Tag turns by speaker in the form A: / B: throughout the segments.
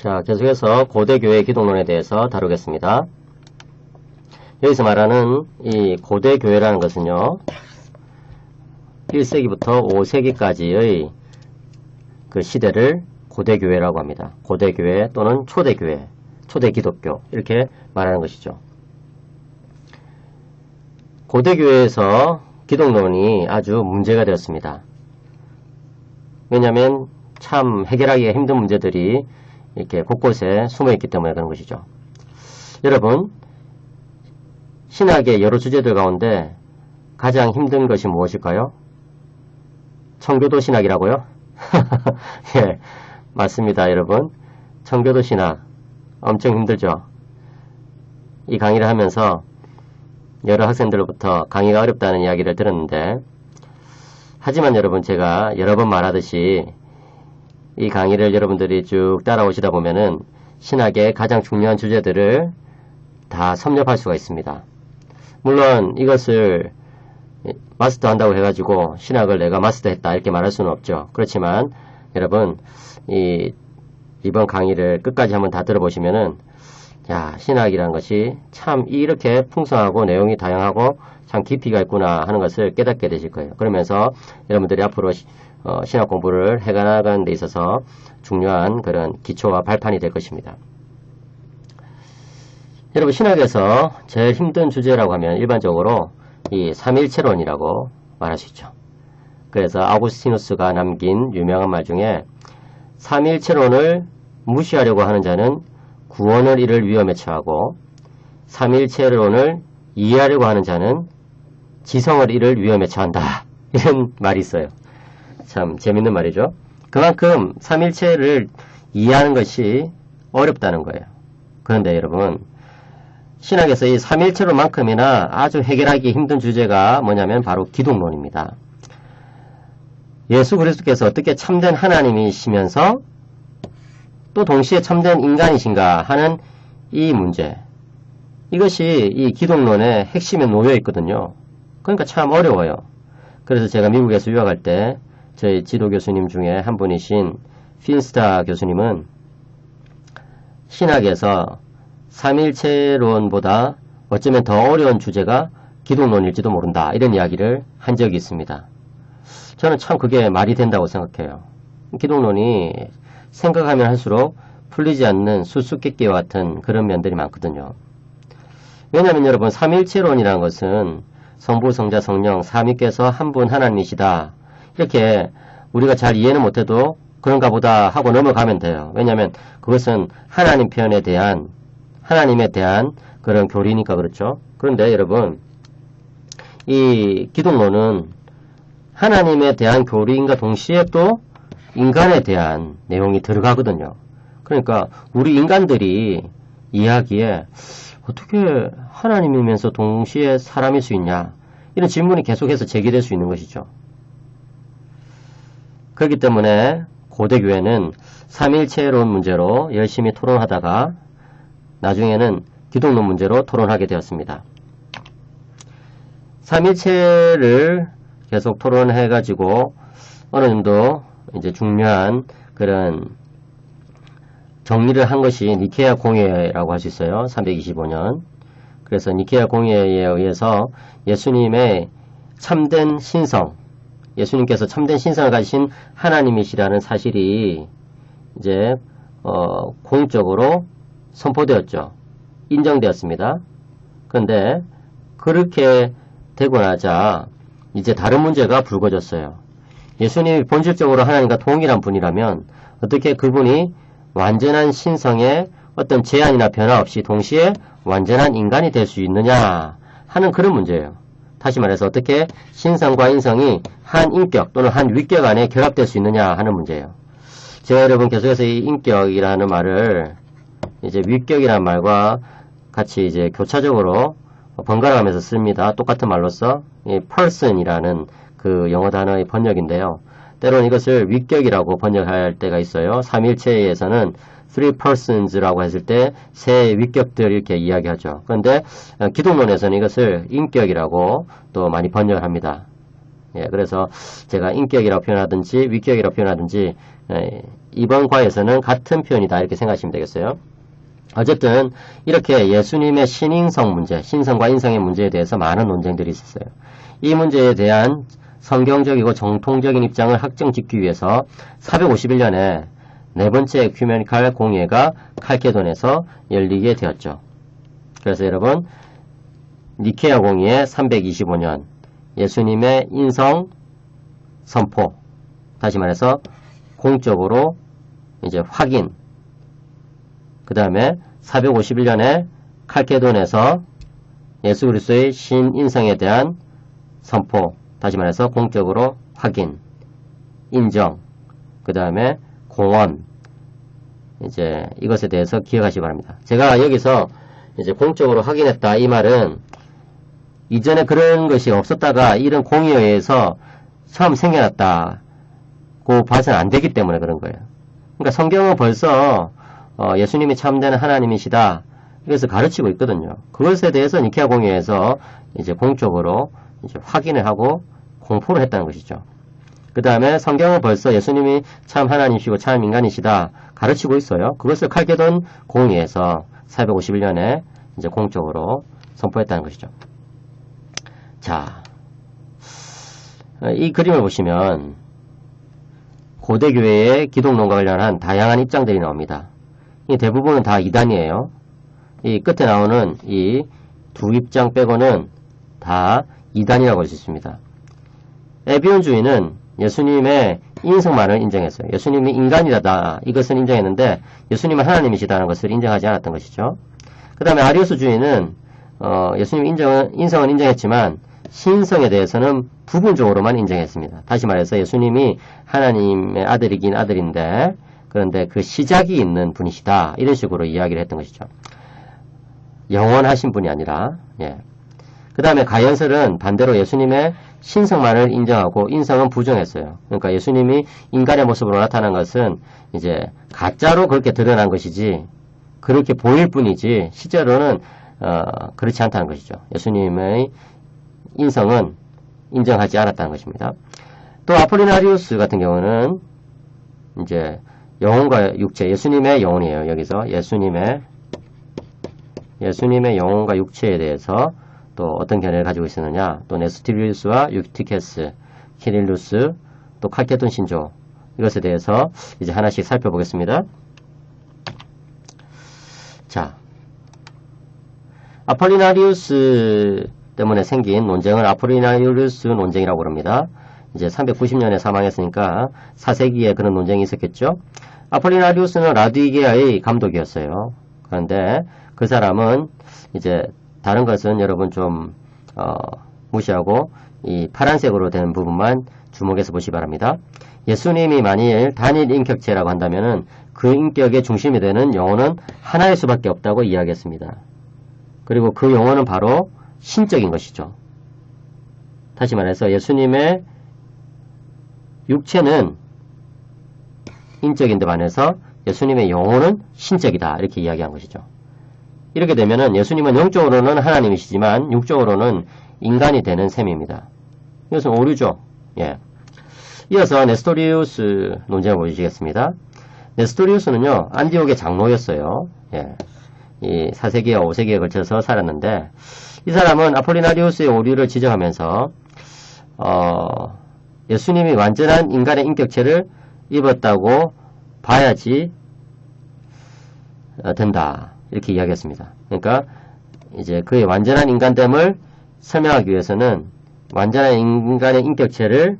A: 자, 계속해서 고대교회 기독론에 대해서 다루겠습니다. 여기서 말하는 이 고대교회라는 것은요, 1세기부터 5세기까지의 그 시대를 고대교회라고 합니다. 고대교회 또는 초대교회, 초대기독교 이렇게 말하는 것이죠. 고대교회에서 기독론이 아주 문제가 되었습니다. 왜냐하면 참 해결하기가 힘든 문제들이 이렇게 곳곳에 숨어있기 때문에 그런 것이죠. 여러분, 신학의 여러 주제들 가운데 가장 힘든 것이 무엇일까요? 청교도 신학이라고요? 예, 맞습니다, 여러분. 청교도 신학 엄청 힘들죠. 이 강의를 하면서 여러 학생들로부터 강의가 어렵다는 이야기를 들었는데, 하지만 여러분, 제가 여러 번 말하듯이 이 강의를 여러분들이 쭉 따라오시다 보면은 신학의 가장 중요한 주제들을 다 섭렵할 수가 있습니다. 물론 이것을 마스터한다고 해가지고 신학을 내가 마스터했다 이렇게 말할 수는 없죠. 그렇지만 여러분, 이번 강의를 끝까지 한번 다 들어보시면은, 야, 신학이라는 것이 참 이렇게 풍성하고 내용이 다양하고 참 깊이가 있구나 하는 것을 깨닫게 되실 거예요. 그러면서 여러분들이 앞으로 신학 공부를 해가나가는 데 있어서 중요한 그런 기초와 발판이 될 것입니다. 여러분, 신학에서 제일 힘든 주제라고 하면 일반적으로 이 삼일체론이라고 말할 수 있죠. 그래서 아우구스티누스가 남긴 유명한 말 중에 삼일체론을 무시하려고 하는 자는 구원을 잃을 위험에 처하고 삼일체론을 이해하려고 하는 자는 지성을 잃을 위험에 처한다. 이런 말이 있어요. 참 재밌는 말이죠. 그만큼 삼일체를 이해하는 것이 어렵다는 거예요. 그런데 여러분, 신학에서 이 삼일체론만큼이나 아주 해결하기 힘든 주제가 뭐냐면 바로 기독론입니다. 예수 그리스도께서 어떻게 참된 하나님이시면서 또 동시에 참된 인간이신가 하는 이 문제, 이것이 이 기독론의 핵심에 놓여 있거든요. 그러니까 참 어려워요. 그래서 제가 미국에서 유학할 때 저희 지도 교수님 중에 한 분이신 핀스타 교수님은 신학에서 삼일체론보다 어쩌면 더 어려운 주제가 기독론일지도 모른다, 이런 이야기를 한 적이 있습니다. 저는 참 그게 말이 된다고 생각해요. 기독론이 생각하면 할수록 풀리지 않는 수수께끼와 같은 그런 면들이 많거든요. 왜냐하면 여러분, 삼일체론이라는 것은 성부, 성자, 성령, 삼위께서 한 분 하나님이시다, 이렇게 우리가 잘 이해는 못해도 그런가 보다 하고 넘어가면 돼요. 왜냐하면 그것은 하나님 편에 대한, 하나님에 대한 그런 교리니까 그렇죠. 그런데 여러분, 이 기독론은 하나님에 대한 교리인가 동시에 또 인간에 대한 내용이 들어가거든요. 그러니까 우리 인간들이 이해하기에 어떻게 하나님이면서 동시에 사람일 수 있냐, 이런 질문이 계속해서 제기될 수 있는 것이죠. 그렇기 때문에 고대교회는 삼일체론 문제로 열심히 토론하다가 나중에는 기독론 문제로 토론하게 되었습니다. 삼일체를 계속 토론해가지고 어느 정도 이제 중요한 그런 정리를 한 것이 니케아 공예라고 할 수 있어요. 325년. 그래서 니케아 공예에 의해서 예수님의 참된 신성, 예수님께서 참된 신성을 가지신 하나님이시라는 사실이 이제 공적으로 선포되었죠. 인정되었습니다. 그런데 그렇게 되고 나자 이제 다른 문제가 불거졌어요. 예수님이 본질적으로 하나님과 동일한 분이라면 어떻게 그분이 완전한 신성에 어떤 제한이나 변화 없이 동시에 완전한 인간이 될 수 있느냐 하는 그런 문제예요. 다시 말해서 어떻게 신성과 인성이 한 인격 또는 한 위격 안에 결합될 수 있느냐 하는 문제예요. 제가 여러분 계속해서 이 인격이라는 말을 이제 위격이라는 말과 같이 이제 교차적으로 번갈아가면서 씁니다. 똑같은 말로써 이 person이라는 그 영어 단어의 번역인데요. 때로는 이것을 위격이라고 번역할 때가 있어요. 삼일체에서는 three persons라고 했을 때 세 위격들 이렇게 이야기하죠. 그런데 기독론에서는 이것을 인격이라고 또 많이 번역을 합니다. 예, 그래서 제가 인격이라고 표현하든지 위격이라고 표현하든지 이번 과에서는 같은 표현이다 이렇게 생각하시면 되겠어요. 어쨌든 이렇게 예수님의 신인성 문제, 신성과 인성의 문제에 대해서 많은 논쟁들이 있었어요. 이 문제에 대한 성경적이고 정통적인 입장을 확정짓기 위해서 451년에 네 번째 에큐메니칼 공회가 칼케돈에서 열리게 되었죠. 그래서 여러분 니케아 공의회 325년 예수님의 인성 선포, 다시 말해서 공적으로 이제 확인, 그 다음에 451년에 칼케돈에서 예수 그리스도의 신인성에 대한 선포, 다시 말해서 공적으로 확인, 인정, 그 다음에 공언, 이제 이것에 대해서 기억하시기 바랍니다. 제가 여기서 이제 공적으로 확인했다 이 말은 이전에 그런 것이 없었다가 이런 공의에 의해서 처음 생겨났다고 봐서는 안 되기 때문에 그런 거예요. 그러니까 성경은 벌써 예수님이 참된 하나님이시다 이것을 가르치고 있거든요. 그것에 대해서 니케아 공의회에서 이제 공적으로 이제 확인을 하고 공포를 했다는 것이죠. 그 다음에 성경은 벌써 예수님이 참 하나님이시고 참 인간이시다 가르치고 있어요. 그것을 칼케돈 공의회에서 451년에 이제 공적으로 선포했다는 것이죠. 자, 이 그림을 보시면 고대 교회의 기독론과 관련한 다양한 입장들이 나옵니다. 이 대부분은 다 이단이에요. 이 끝에 나오는 이 두 입장 빼고는 다 이단이라고 할 수 있습니다. 에비온주의는 예수님의 인성만을 인정했어요. 예수님이 인간이다 이것을 인정했는데 예수님은 하나님이시다는 것을 인정하지 않았던 것이죠. 그 다음에 아리우스주의는 예수님 인성은 인정했지만 신성에 대해서는 부분적으로만 인정했습니다. 다시 말해서 예수님이 하나님의 아들이긴 아들인데 그런데 그 시작이 있는 분이시다 이런 식으로 이야기를 했던 것이죠. 영원하신 분이 아니라 그 다음에 가연설은 반대로 예수님의 신성만을 인정하고 인성은 부정했어요. 그러니까 예수님이 인간의 모습으로 나타난 것은 이제 가짜로 그렇게 드러난 것이지 그렇게 보일 뿐이지 실제로는 그렇지 않다는 것이죠. 예수님의 인성은 인정하지 않았다는 것입니다. 또 아폴리나리우스 같은 경우는 이제 영혼과 육체, 예수님의 영혼이에요. 여기서 예수님의 영혼과 육체에 대해서 또 어떤 견해를 가지고 있었느냐, 또 네스티리우스와 유티케스, 키릴루스, 또 칼케돈 신조 이것에 대해서 이제 하나씩 살펴보겠습니다. 자, 아폴리나리우스 때문에 생긴 논쟁을 아폴리나리우스 논쟁이라고 그럽니다. 이제 390년에 사망했으니까 4세기에 그런 논쟁이 있었겠죠. 아폴리나리우스는 라디게아의 감독이었어요. 그런데 그 사람은 이제 다른 것은 여러분 좀 무시하고 이 파란색으로 된 부분만 주목해서 보시기 바랍니다. 예수님이 만일 단일 인격체라고 한다면은 그 인격의 중심이 되는 영혼은 하나일 수밖에 없다고 이야기했습니다. 그리고 그 영혼은 바로 신적인 것이죠. 다시 말해서 예수님의 육체는 인적인데 반해서 예수님의 영혼은 신적이다 이렇게 이야기한 것이죠. 이렇게 되면은 예수님은 영적으로는 하나님이시지만 육적으로는 인간이 되는 셈입니다. 이것은 오류죠. 이어서 네스토리우스 논쟁을 보시겠습니다. 네스토리우스는요 안디옥의 장로였어요. 이 4세기와 5세기에 걸쳐서 살았는데 이 사람은 아폴리나리우스의 오류를 지적하면서 예수님이 완전한 인간의 인격체를 입었다고 봐야지 된다 이렇게 이야기했습니다. 그러니까 이제 그의 완전한 인간됨을 설명하기 위해서는 완전한 인간의 인격체를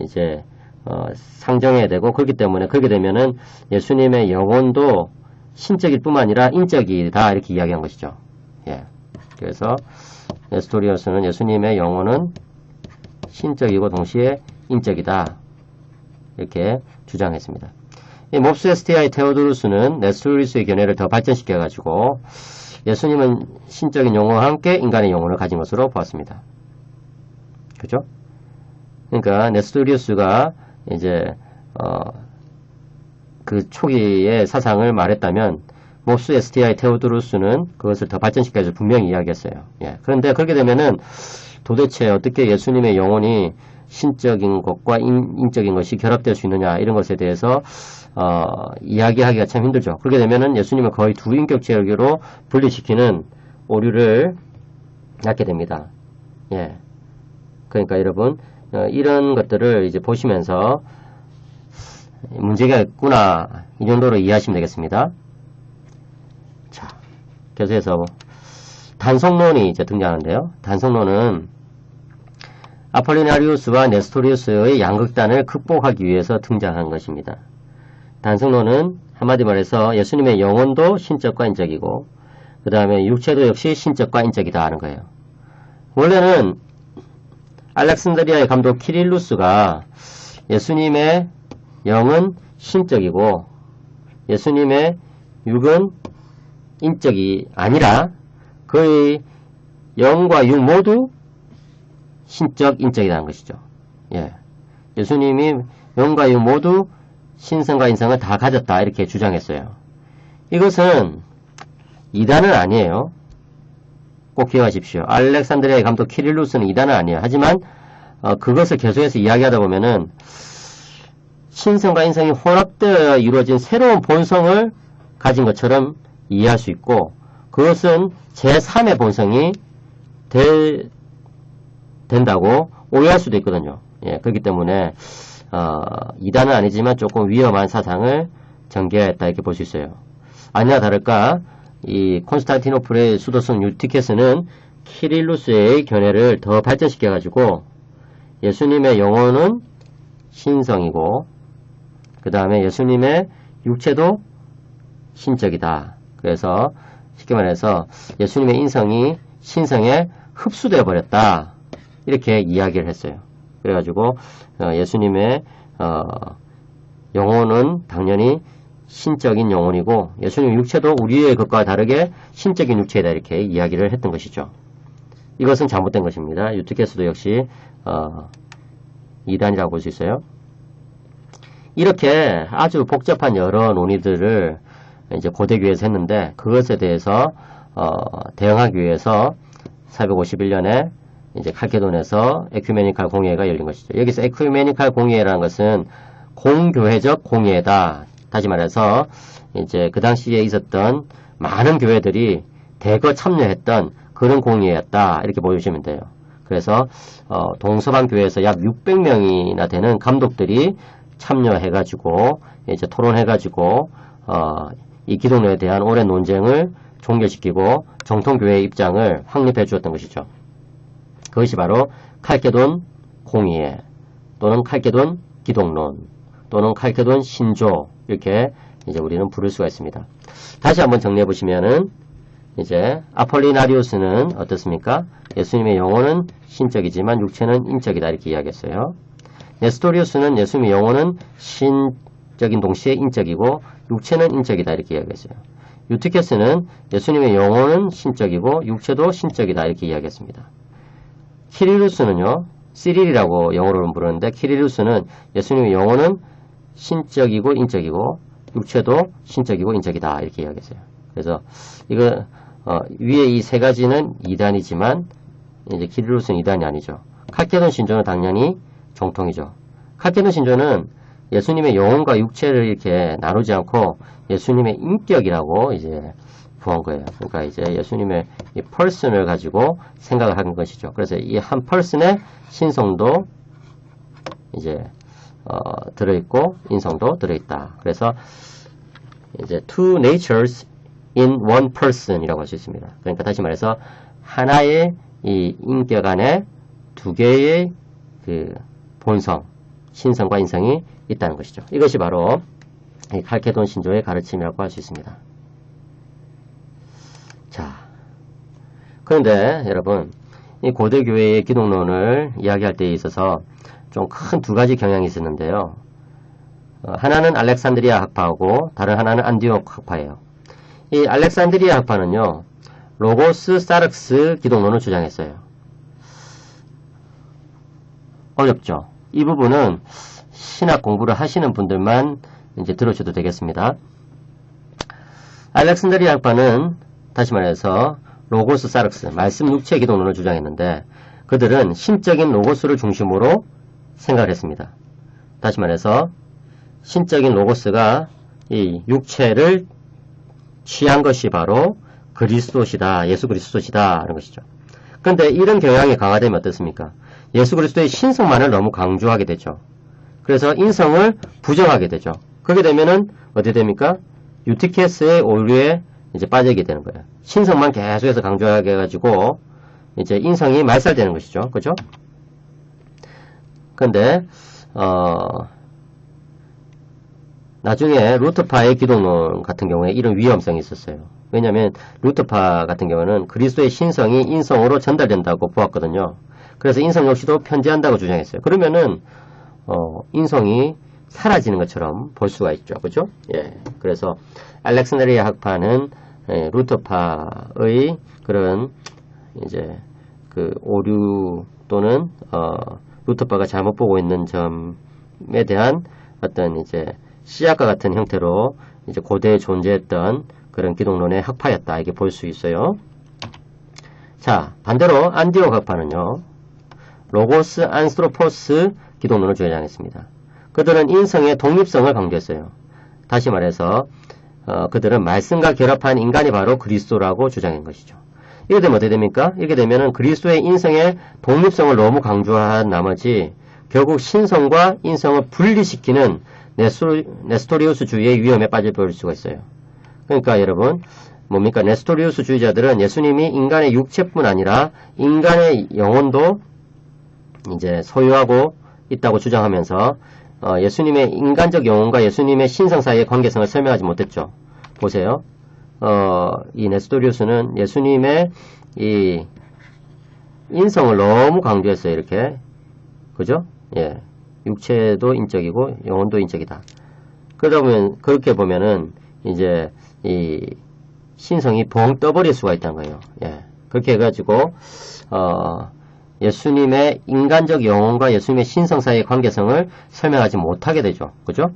A: 이제 상정해야 되고 그렇기 때문에 그렇게 되면은 예수님의 영혼도 신적일 뿐만 아니라 인적이다 이렇게 이야기한 것이죠. 그래서 네스토리우스는 예수님의 영혼은 신적이고 동시에 인적이다 이렇게 주장했습니다. 몹스에스티아의 테오도루스는 네스토리우스의 견해를 더 발전시켜가지고 예수님은 신적인 영혼과 함께 인간의 영혼을 가진 것으로 보았습니다. 그죠? 그러니까 네스토리우스가 이제 그 초기의 사상을 말했다면 몹스에스티아의 테오도루스는 그것을 더 발전시켜서 분명히 이야기했어요. 그런데 그렇게 되면은 도대체 어떻게 예수님의 영혼이 신적인 것과 인적인 것이 결합될 수 있느냐 이런 것에 대해서 이야기하기가 참 힘들죠. 그렇게 되면은 예수님을 거의 두 인격체로 분리시키는 오류를 낳게 됩니다. 예. 그러니까 여러분 이런 것들을 이제 보시면서 문제가 있구나 이 정도로 이해하시면 되겠습니다. 자, 계속해서 단성론이 이제 등장하는데요. 단성론은 아폴리나리우스와 네스토리우스의 양극단을 극복하기 위해서 등장한 것입니다. 단성론은 한마디 말해서 예수님의 영혼도 신적과 인적이고 그 다음에 육체도 역시 신적과 인적이다 하는 거예요. 원래는 알렉산드리아의 감독 키릴루스가 예수님의 영은 신적이고 예수님의 육은 인적이 아니라 그의 영과 육 모두 신적, 인적이라는 것이죠. 예. 예수님이 영과 육 모두 신성과 인성을 다 가졌다 이렇게 주장했어요. 이것은 이단은 아니에요. 꼭 기억하십시오. 알렉산드리아의 감독 키릴루스는 이단은 아니에요. 하지만 그것을 계속해서 이야기하다 보면은 신성과 인성이 혼합되어 이루어진 새로운 본성을 가진 것처럼 이해할 수 있고 그것은 제3의 본성이 된다고 오해할 수도 있거든요. 예, 그렇기 때문에 이단은 아니지만 조금 위험한 사상을 전개했다 이렇게 볼 수 있어요. 아니나 다를까 이 콘스탄티노플의 수도성 유티케스는 키릴루스의 견해를 더 발전시켜 가지고 예수님의 영혼은 신성이고 그 다음에 예수님의 육체도 신적이다. 그래서 쉽게 말해서 예수님의 인성이 신성에 흡수되어 버렸다. 이렇게 이야기를 했어요. 그래가지고 예수님의 영혼은 당연히 신적인 영혼이고 예수님의 육체도 우리의 것과 다르게 신적인 육체이다 이렇게 이야기를 했던 것이죠. 이것은 잘못된 것입니다. 유티케스도 역시 이단이라고 볼 수 있어요. 이렇게 아주 복잡한 여러 논의들을 이제 고대교회에서 했는데 그것에 대해서 대응하기 위해서 451년에 이제 칼케돈에서 에큐메니칼 공회가 열린 것이죠. 여기서 에큐메니칼 공회라는 것은 공교회적 공회다. 다시 말해서 이제 그 당시에 있었던 많은 교회들이 대거 참여했던 그런 공회였다. 이렇게 보시면 돼요. 그래서 동서방 교회에서 약 600명이나 되는 감독들이 참여해가지고 이제 토론해가지고 이 기독론에 대한 오랜 논쟁을 종결시키고 정통교회의 입장을 확립해 주었던 것이죠. 그것이 바로 칼케돈 공의회 또는 칼케돈 기독론 또는 칼케돈 신조 이렇게 이제 우리는 부를 수가 있습니다. 다시 한번 정리해 보시면은 이제 아폴리나리우스는 어떻습니까? 예수님의 영혼은 신적이지만 육체는 인적이다 이렇게 이야기했어요. 네스토리우스는 예수님의 영혼은 신적인 동시에 인적이고 육체는 인적이다 이렇게 이야기했어요. 유티케스는 예수님의 영혼은 신적이고 육체도 신적이다 이렇게 이야기했습니다. 키릴루스는요, 시릴이라고 영어로는 부르는데 키릴루스는 예수님의 영혼은 신적이고 인적이고 육체도 신적이고 인적이다 이렇게 이야기했어요. 그래서 이거 위에 이 세 가지는 이단이지만 이제 키릴루스는 이단이 아니죠. 칼케돈 신조는 당연히 정통이죠. 칼케돈 신조는 예수님의 영혼과 육체를 이렇게 나누지 않고 예수님의 인격이라고 이제 부한 거예요. 그러니까 이제 예수님의 이 펄슨을 가지고 생각을 하는 것이죠. 그래서 이 한 펄슨의 신성도 이제 들어있고 인성도 들어있다. 그래서 이제 two natures in one person 이라고 할 수 있습니다. 그러니까 다시 말해서 하나의 이 인격 안에 두 개의 그 본성, 신성과 인성이 있다는 것이죠. 이것이 바로 이 칼케돈 신조의 가르침이라고 할 수 있습니다. 자, 그런데 여러분 이 고대교회의 기독론을 이야기할 때에 있어서 좀 큰 두 가지 경향이 있었는데요. 하나는 알렉산드리아 학파하고 다른 하나는 안디옥 학파예요. 이 알렉산드리아 학파는요, 로고스 사륵스 기독론을 주장했어요. 어렵죠? 이 부분은 신학 공부를 하시는 분들만 이제 들으셔도 되겠습니다. 알렉산드리아 학파는 다시 말해서 로고스 사륵스, 말씀 육체 기독론을 주장했는데 그들은 신적인 로고스를 중심으로 생각을 했습니다. 다시 말해서 신적인 로고스가 이 육체를 취한 것이 바로 그리스도시다, 예수 그리스도시다 하는 것이죠. 그런데 이런 경향이 강화되면 어떻습니까? 예수 그리스도의 신성만을 너무 강조하게 되죠. 그래서 인성을 부정하게 되죠. 그렇게 되면은 어떻게 됩니까? 유티케스의 오류에 이제 빠지게 되는 거예요. 신성만 계속해서 강조하게 해가지고 이제 인성이 말살되는 것이죠. 그죠? 근데 나중에 루터파의 기독론 같은 경우에 이런 위험성이 있었어요. 왜냐하면 루터파 같은 경우는 그리스도의 신성이 인성으로 전달된다고 보았거든요. 그래서 인성 역시도 편재한다고 주장했어요. 그러면은 인성이 사라지는 것처럼 볼 수가 있죠. 그죠? 예. 그래서 알렉산드리아 학파는 루터파의 그런 이제 그 오류 또는 루터파가 잘못 보고 있는 점에 대한 어떤 이제 씨앗과 같은 형태로 이제 고대에 존재했던 그런 기독론의 학파였다. 이렇게 볼 수 있어요. 자, 반대로 안디옥 학파는요. 로고스 안스트로포스 기독론을 주장했습니다. 그들은 인성의 독립성을 강조했어요. 다시 말해서 그들은 말씀과 결합한 인간이 바로 그리스도라고 주장한 것이죠. 이렇게 되면 어떻게 됩니까? 이렇게 되면은 그리스도의 인성의 독립성을 너무 강조한 나머지 결국 신성과 인성을 분리시키는 네스토리우스주의의 위험에 빠져버릴 수가 있어요. 그러니까 여러분 뭡니까? 네스토리우스주의자들은 예수님이 인간의 육체뿐 아니라 인간의 영혼도 이제 소유하고 있다고 주장하면서 예수님의 인간적 영혼과 예수님의 신성 사이의 관계성을 설명하지 못했죠. 보세요. 이 네스토리우스는 예수님의 이 인성을 너무 강조했어요. 이렇게. 그죠? 예. 육체도 인적이고 영혼도 인적이다. 그러다 보면 그렇게 보면은 이제 이 신성이 벙 떠버릴 수가 있다는 거예요. 예. 그렇게 해가지고 예수님의 인간적 영혼과 예수님의 신성 사이의 관계성을 설명하지 못하게 되죠. 그죠?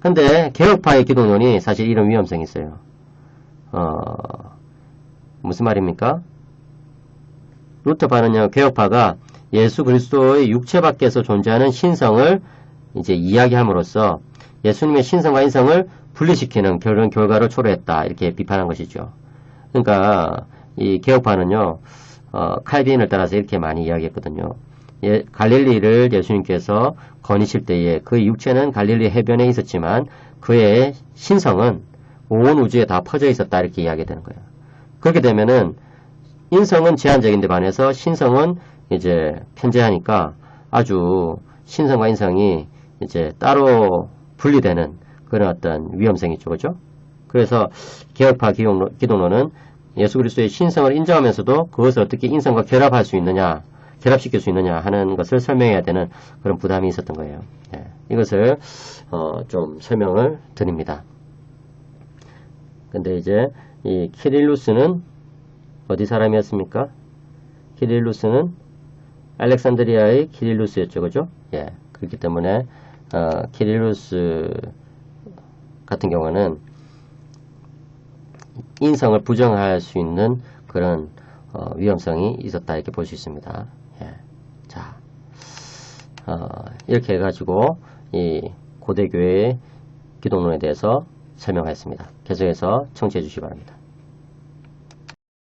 A: 근데 개혁파의 기독론이 사실 이런 위험성이 있어요. 무슨 말입니까? 루터파는요, 개혁파가 예수 그리스도의 육체 밖에서 존재하는 신성을 이제 이야기함으로써 예수님의 신성과 인성을 분리시키는 그런 결과를 초래했다. 이렇게 비판한 것이죠. 그러니까 이 개혁파는요, 칼빈을 따라서 이렇게 많이 이야기했거든요. 갈릴리를 예수님께서 거니실 때에 그의 육체는 갈릴리 해변에 있었지만 그의 신성은 온 우주에 다 퍼져 있었다. 이렇게 이야기되는 거예요. 그렇게 되면은 인성은 제한적인데 반해서 신성은 이제 편재하니까 아주 신성과 인성이 이제 따로 분리되는 그런 어떤 위험성이 있죠. 그죠? 그래서 개혁파 기독론은 예수 그리스도의 신성을 인정하면서도 그것을 어떻게 인성과 결합할 수 있느냐, 결합시킬 수 있느냐 하는 것을 설명해야 되는 그런 부담이 있었던 거예요. 예, 이것을 좀 설명을 드립니다. 근데 이제 이 키릴루스는 어디 사람이었습니까? 키릴루스는 알렉산드리아의 키릴루스였죠. 그죠? 예. 그렇기 때문에 키릴루스 같은 경우는 인성을 부정할 수 있는 그런 위험성이 있었다. 이렇게 볼 수 있습니다. 예. 자, 이렇게 해가지고 이 고대교회의 기독론에 대해서 설명하였습니다. 계속해서 청취해 주시기 바랍니다.